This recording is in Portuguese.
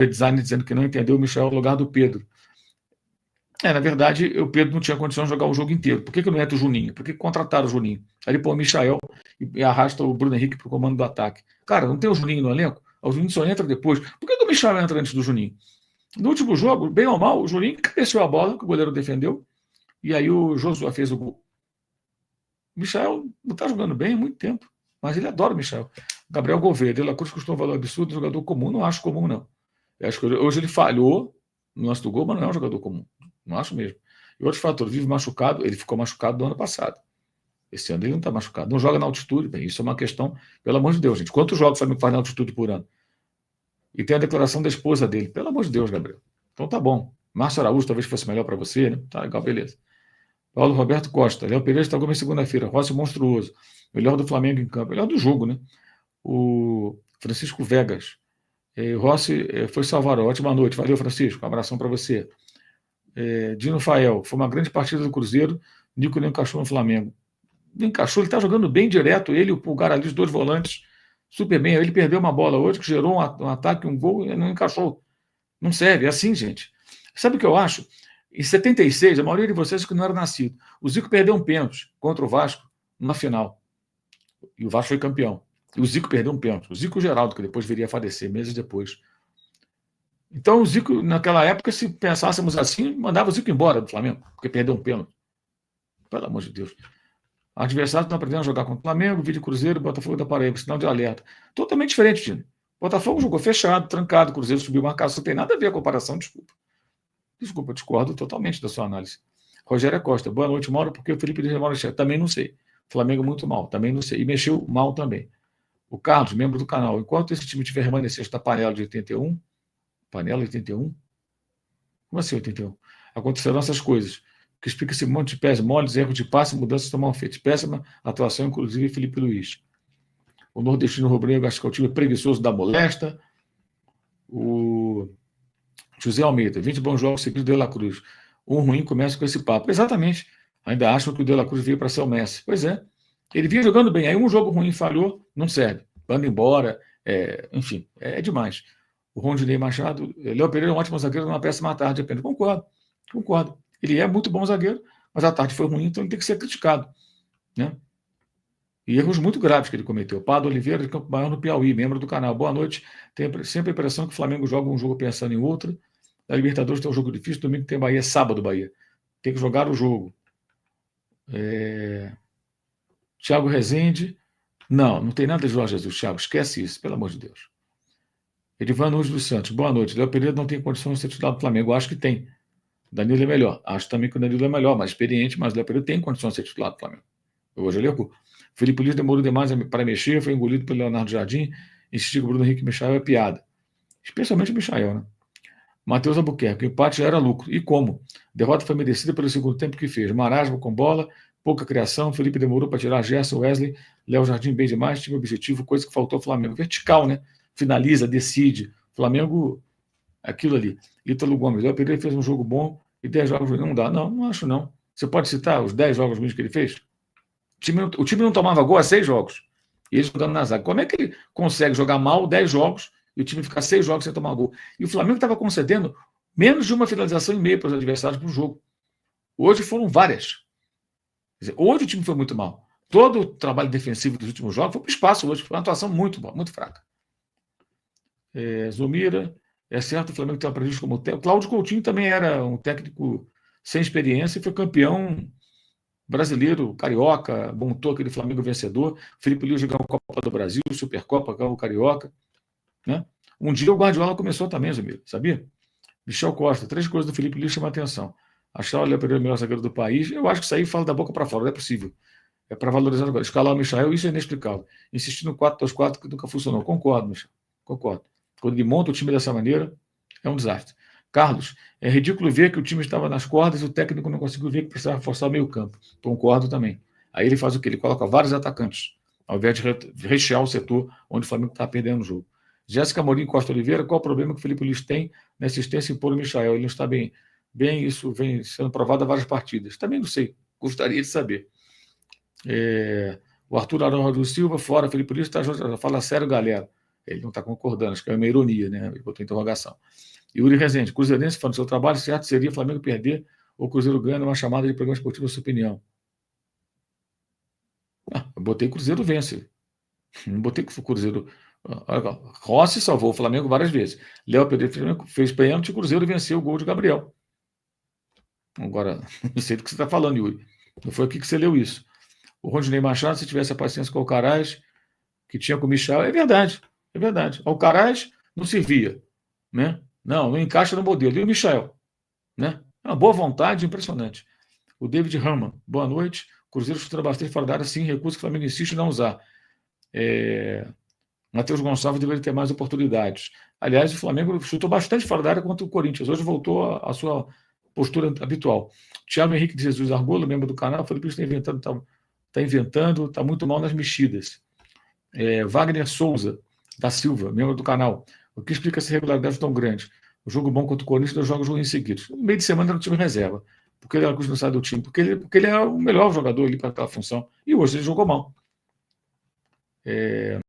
design dizendo que não entendeu o Michael no lugar do Pedro. Na verdade, o Pedro não tinha condição de jogar o jogo inteiro. Por que não entra o Juninho? Por que contrataram o Juninho? Aí ele põe o Michael e arrasta o Bruno Henrique para o comando do ataque. Cara, não tem o Juninho no elenco? O Juninho só entra depois. Por que o Michael entra antes do Juninho? No último jogo, bem ou mal, o Juninho cabeceou a bola, que o goleiro defendeu, e aí o Josué fez o gol. O Michael não está jogando bem há muito tempo, mas ele adora o Michael. Gabriel Gouveia, De La Cruz custou um valor absurdo, jogador comum, não acho comum, não. Eu acho que hoje ele falhou no lance do gol, mas não é um jogador comum. Não acho mesmo. E outros fatores, vive machucado, ele ficou machucado do ano passado. Esse ano ele não está machucado. Não joga na altitude, bem, isso é uma questão, pelo amor de Deus, gente. Quantos jogos o Flamengo faz na altitude por ano? E tem a declaração da esposa dele. Pelo amor de Deus, Gabriel. Então tá bom. Márcio Araújo talvez fosse melhor para você, né? Tá legal, beleza. Paulo Roberto Costa. Léo Pereira está em segunda-feira. Rossi monstruoso. Melhor do Flamengo em campo. Melhor do jogo, né? O Francisco Vegas. Rossi foi salvar. Ótima noite. Valeu, Francisco. Um abração para você. Dino Fael. Foi uma grande partida do Cruzeiro. Nico não encaixou no Flamengo. Não encaixou. Ele está jogando bem direto. Ele e o Pulgar ali, os dois volantes, super bem. Ele perdeu uma bola hoje que gerou um ataque, um gol e não encaixou. Não serve. É assim, gente. Sabe o que eu acho? Em 76, a maioria de vocês que não era nascido, o Zico perdeu um pênalti contra o Vasco na final. E o Vasco foi campeão. E o Zico perdeu um pênalti. O Zico Geraldo, que depois viria a falecer, meses depois. Então, o Zico, naquela época, se pensássemos assim, mandava o Zico embora do Flamengo, porque perdeu um pênalti. Pelo amor de Deus. Adversários estão aprendendo a jogar contra o Flamengo, Vídeo Cruzeiro, Botafogo da Paraíba, sinal de alerta. Totalmente diferente, Tino. Botafogo jogou fechado, trancado, Cruzeiro subiu marcação, não tem nada a ver a comparação, desculpa. Desculpa, eu discordo totalmente da sua análise. Rogério Costa, boa noite, Mauro, porque o Felipe demora chefe. Também não sei. Flamengo muito mal, também não sei. E mexeu mal também. O Carlos, membro do canal, enquanto esse time tiver remanescente da panela de 81, panela 81? Como assim 81? Acontecerão essas coisas, que explica esse monte de pés moles, erros de passe, mudanças mal feitas. Péssima atuação, inclusive, Felipe Luiz. O nordestino rubro-negro, acho que é o time preguiçoso da molesta. O José Almeida, 20 bons jogos seguidos do De La Cruz. Um ruim começa com esse papo. Exatamente. Ainda acham que o De La Cruz veio para ser o Messi. Pois é. Ele vinha jogando bem. Aí um jogo ruim falhou, não serve. Manda embora. Enfim, é demais. O Rondinei Machado, Léo Pereira é um ótimo zagueiro numa péssima tarde apenas. Concordo. Ele é muito bom zagueiro, mas a tarde foi ruim, então ele tem que ser criticado. Né? E erros muito graves que ele cometeu. Pado Oliveira, de Campo Maior, no Piauí, membro do canal. Boa noite. Tenho sempre a impressão que o Flamengo joga um jogo pensando em outro. A Libertadores tem um jogo difícil, domingo tem Bahia, sábado Bahia. Tem que jogar o jogo. Thiago Rezende. Não tem nada de Jorge Jesus, Thiago. Esquece isso, pelo amor de Deus. Edivan Nunes dos Santos. Boa noite. Léo Pereira não tem condições de ser titular do Flamengo. Eu acho que tem. Danilo é melhor. Acho também que o Danilo é melhor, mais experiente, mas o Léo Pereira tem condições de ser titular do Flamengo. Hoje ele errou. Felipe Luiz demorou demais para mexer, foi engolido pelo Leonardo Jardim. Insistir com o Bruno Henrique e Michael é piada. Especialmente o Michael, né? Matheus Albuquerque, o empate já era lucro. E como? A derrota foi merecida pelo segundo tempo que fez. Marasmo com bola, pouca criação. Felipe demorou para tirar Gerson, Wesley. Léo Jardim bem demais, time objetivo, coisa que faltou ao Flamengo. Vertical, né? Finaliza, decide. Flamengo, aquilo ali. Ítalo Gomes, Léo Pereira fez um jogo bom e 10 jogos não dá. Não acho não. Você pode citar os 10 jogos ruins que ele fez? O time não tomava gol há 6 jogos. E ele jogando na zaga. Como é que ele consegue jogar mal 10 jogos e o time ficar 6 jogos sem tomar gol? E o Flamengo estava concedendo menos de uma finalização e meia para os adversários para o jogo. Hoje foram várias. Quer dizer, hoje o time foi muito mal. Todo o trabalho defensivo dos últimos jogos foi para o espaço hoje. Foi uma atuação muito fraca. Zumira, é certo, o Flamengo tem aprendido como técnico. Cláudio Coutinho também era um técnico sem experiência e foi campeão brasileiro, carioca, montou aquele Flamengo vencedor. Felipe Luiz ganhou a Copa do Brasil, Supercopa, ganhou o Carioca. Né? Um dia o Guardiola começou também, Zumira, sabia? Michel Costa, 3 coisas do Felipe Luiz chamam a atenção. Achar o Léo Pereira o melhor zagueiro do país, eu acho que isso aí fala da boca para fora, não é possível. É para valorizar agora. Escalar o Michael, isso é inexplicável. Insistir no 4-2-4 que nunca funcionou. Concordo, Michel. Concordo. Quando ele monta o time dessa maneira, é um desastre. Carlos, é ridículo ver que o time estava nas cordas e o técnico não conseguiu ver que precisava forçar o meio campo. Concordo também. Aí ele faz o quê? Ele coloca vários atacantes, ao invés de rechear o setor onde o Flamengo está perdendo o jogo. Jéssica Amorim Costa Oliveira, qual o problema que o Felipe Luiz tem na assistência em pôr o Michael? Ele não está bem, isso vem sendo provado há várias partidas. Também não sei, gostaria de saber. O Arthur Arão do Silva, fora, Felipe Luiz, fala sério, galera. Ele não está concordando, acho que é uma ironia, né? Ele botou interrogação. Yuri Rezende, Cruzeirense, falando do seu trabalho, certo seria Flamengo perder ou Cruzeiro ganha numa chamada de programa esportivo, na sua opinião? Eu botei Cruzeiro vence. Não botei que o Cruzeiro. Rossi salvou o Flamengo várias vezes. Léo Pedro fez pênalti e o Cruzeiro venceu o gol de Gabriel. Agora, não sei do que você está falando, Yuri. Não foi aqui que você leu isso. O Rodinei Machado, se tivesse a paciência com o Alcaraz, que tinha com o Michel, é verdade. É verdade. O Alcaraz não servia. Né? Não encaixa no modelo. E o Michel? Né? Uma boa vontade, impressionante. O David Herman, boa noite. Cruzeiro chutando bastante fora da área, sim, recurso que o Flamengo insiste em não usar. Matheus Gonçalves deveria ter mais oportunidades. Aliás, o Flamengo chutou bastante fora da área contra o Corinthians. Hoje voltou à sua postura habitual. Thiago Henrique de Jesus Argolo, membro do canal, falou que está inventando, está muito mal nas mexidas. Wagner Souza da Silva, membro do canal. O que explica essa regularidade tão grande? O jogo bom contra o Corinthians, 2 jogos ruins seguidos. No meio de semana no time reserva. Porque ele não sai do time. Porque ele é o melhor jogador ali para aquela função. E hoje ele jogou mal.